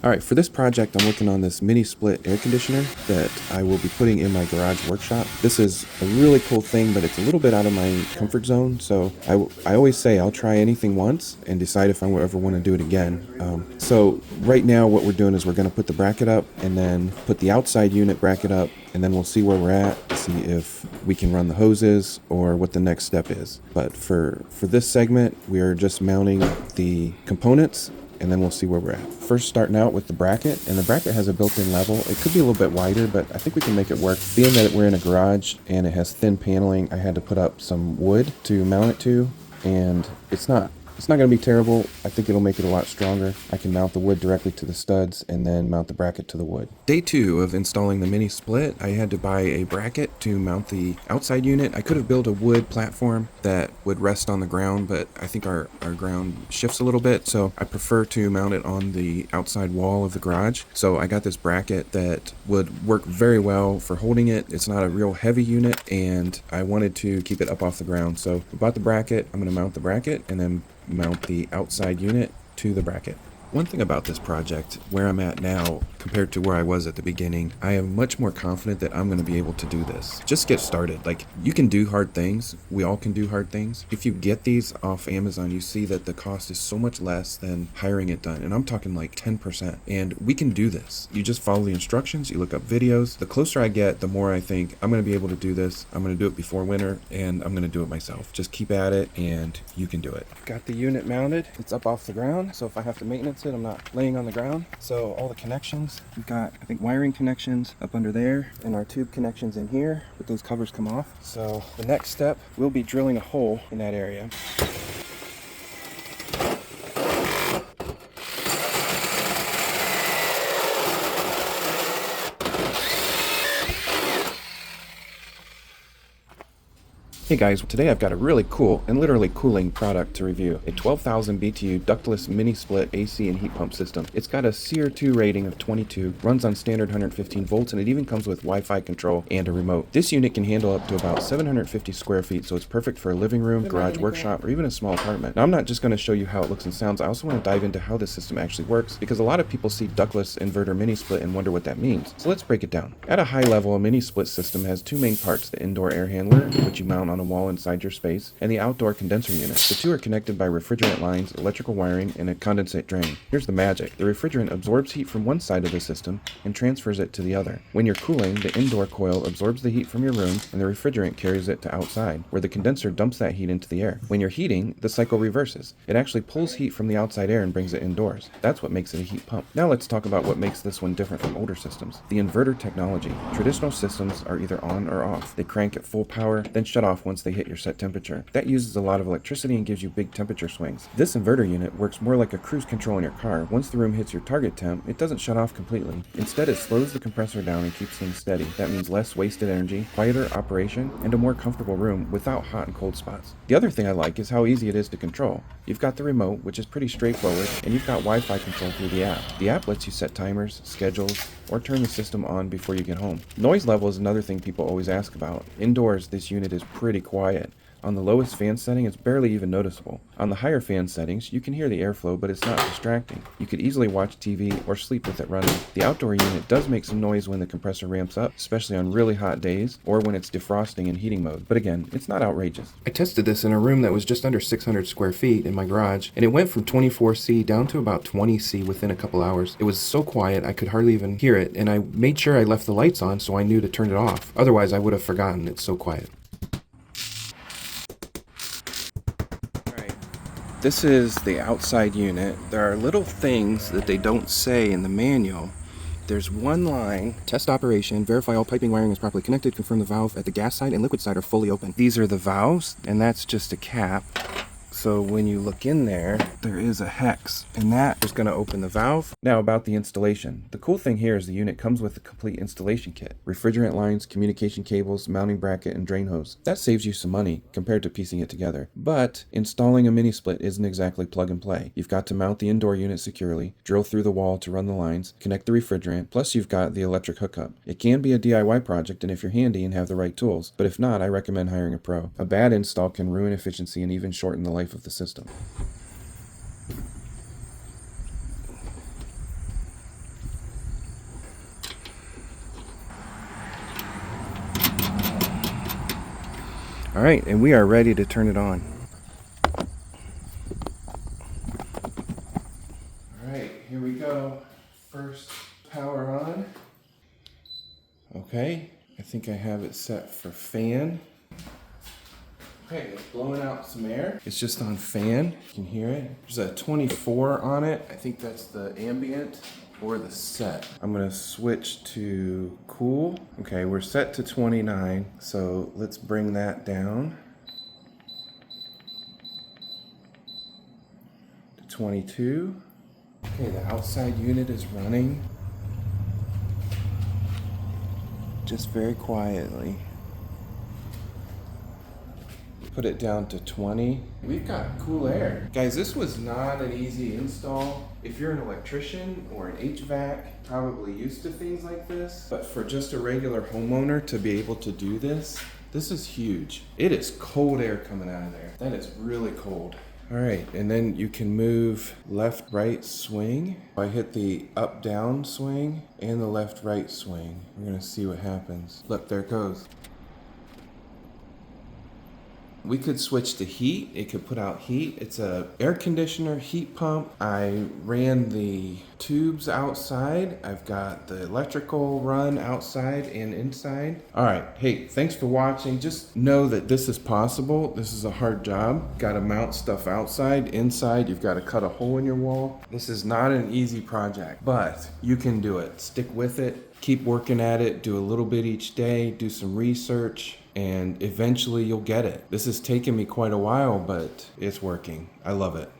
Alright, for this project I'm working on this mini split air conditioner that I will be putting in my garage workshop. This is a really cool thing, but it's a little bit out of my comfort zone, so I always say I'll try anything once and decide if I ever want to do it again. So right now what we're doing is we're going to put the bracket up and then put the outside unit bracket up, and then we'll see where we're at, see if we can run the hoses or what the next step is. But for this segment, we are just mounting the components, and then we'll see where we're at. First, starting out with the bracket, and the bracket has a built-in level. It could be a little bit wider, but I think we can make it work. Being that we're in a garage and it has thin paneling, I had to put up some wood to mount it to, and it's not going to be terrible. I think it'll make it a lot stronger. I can mount the wood directly to the studs and then mount the bracket to the wood. Day 2 of installing the mini split, I had to buy a bracket to mount the outside unit. I could have built a wood platform that would rest on the ground, but I think our ground shifts a little bit, so I prefer to mount it on the outside wall of the garage. So I got this bracket that would work very well for holding it. It's not a real heavy unit, and I wanted to keep it up off the ground. So I bought the bracket. I'm going to mount the bracket and then mount the outside unit to the bracket. One thing about this project, where I'm at now compared to where I was at the beginning, I am much more confident that I'm going to be able to do this. Just get started. Like, you can do hard things. We all can do hard things. If you get these off Amazon, you see that the cost is so much less than hiring it done. And I'm talking like 10%. And we can do this. You just follow the instructions. You look up videos. The closer I get, the more I think I'm going to be able to do this. I'm going to do it before winter, and I'm going to do it myself. Just keep at it, and you can do it. Got the unit mounted. It's up off the ground, so if I have to maintenance it, I'm not laying on the ground. So all the connections, we've got, I think, wiring connections up under there, and our tube connections in here, but those covers come off. So the next step, we'll be drilling a hole in that area. Hey guys, today I've got a really cool and literally cooling product to review. A 12,000 BTU ductless mini split AC and heat pump system. It's got a SEER2 rating of 22, runs on standard 115 volts, and it even comes with Wi-Fi control and a remote. This unit can handle up to about 750 square feet, so it's perfect for a living room, garage, workshop, or even a small apartment. Now, I'm not just going to show you how it looks and sounds. I also want to dive into how this system actually works, because a lot of people see ductless inverter mini split and wonder what that means. So let's break it down. At a high level, a mini split system has two main parts: the indoor air handler, which you mount on a wall inside your space, and the outdoor condenser unit. The two are connected by refrigerant lines, electrical wiring, and a condensate drain. Here's the magic. The refrigerant absorbs heat from one side of the system and transfers it to the other. When you're cooling, the indoor coil absorbs the heat from your room, and the refrigerant carries it to outside, where the condenser dumps that heat into the air. When you're heating, the cycle reverses. It actually pulls heat from the outside air and brings it indoors. That's what makes it a heat pump. Now let's talk about what makes this one different from older systems. The inverter technology. Traditional systems are either on or off. They crank at full power, then shut off once they hit your set temperature. That uses a lot of electricity and gives you big temperature swings. This inverter unit works more like a cruise control in your car. Once the room hits your target temp, it doesn't shut off completely. Instead, it slows the compressor down and keeps things steady. That means less wasted energy, quieter operation, and a more comfortable room without hot and cold spots. The other thing I like is how easy it is to control. You've got the remote, which is pretty straightforward, and you've got Wi-Fi control through the app. The app lets you set timers, schedules, or turn the system on before you get home. Noise level is another thing people always ask about. Indoors, this unit is pretty quiet. On the lowest fan setting, it's barely even noticeable. On the higher fan settings, you can hear the airflow, but it's not distracting. You could easily watch TV or sleep with it running. The outdoor unit does make some noise when the compressor ramps up, especially on really hot days or when it's defrosting in heating mode. But again, it's not outrageous. I tested this in a room that was just under 600 square feet in my garage, and it went from 24C down to about 20C within a couple hours. It was so quiet I could hardly even hear it, and I made sure I left the lights on so I knew to turn it off. Otherwise, I would have forgotten. It's so quiet. This is the outside unit. There are little things that they don't say in the manual. There's one line: test operation, verify all piping wiring is properly connected, confirm the valve at the gas side and liquid side are fully open. These are the valves, and that's just a cap. So when you look in there, there is a hex, and that is going to open the valve. Now about the installation. The cool thing here is the unit comes with a complete installation kit. Refrigerant lines, communication cables, mounting bracket, and drain hose. That saves you some money compared to piecing it together. But installing a mini split isn't exactly plug and play. You've got to mount the indoor unit securely, drill through the wall to run the lines, connect the refrigerant, plus you've got the electric hookup. It can be a DIY project, and if you're handy and have the right tools, but if not, I recommend hiring a pro. A bad install can ruin efficiency and even shorten the life of the system. All right, and we are ready to turn it on. All right, here we go. First power on. Okay, I think I have it set for fan. Okay, it's blowing out some air. It's just on fan. You can hear it. There's a 24 on it. I think that's the ambient or the set. I'm gonna switch to cool. Okay, we're set to 29, so let's bring that down to 22. Okay, the outside unit is running just very quietly. Put it down to 20. We've got cool air. Guys, this was not an easy install. If you're an electrician or an HVAC, probably used to things like this. But for just a regular homeowner to be able to do this, this is huge. It is cold air coming out of there. That is really cold. All right, and then you can move left, right swing. I hit the up, down swing and the left, right swing. We're gonna see what happens. Look, there it goes. We could switch to heat. It could put out heat. It's a air conditioner heat pump. I ran the tubes outside. I've got the electrical run outside and inside. All right, hey, thanks for watching. Just know that this is possible. This is a hard job. Got to mount stuff outside, inside. You've got to cut a hole in your wall. This is not an easy project, but you can do it. Stick with it. Keep working at it. Do a little bit each day. Do some research. And eventually you'll get it. This has taken me quite a while, but it's working. I love it.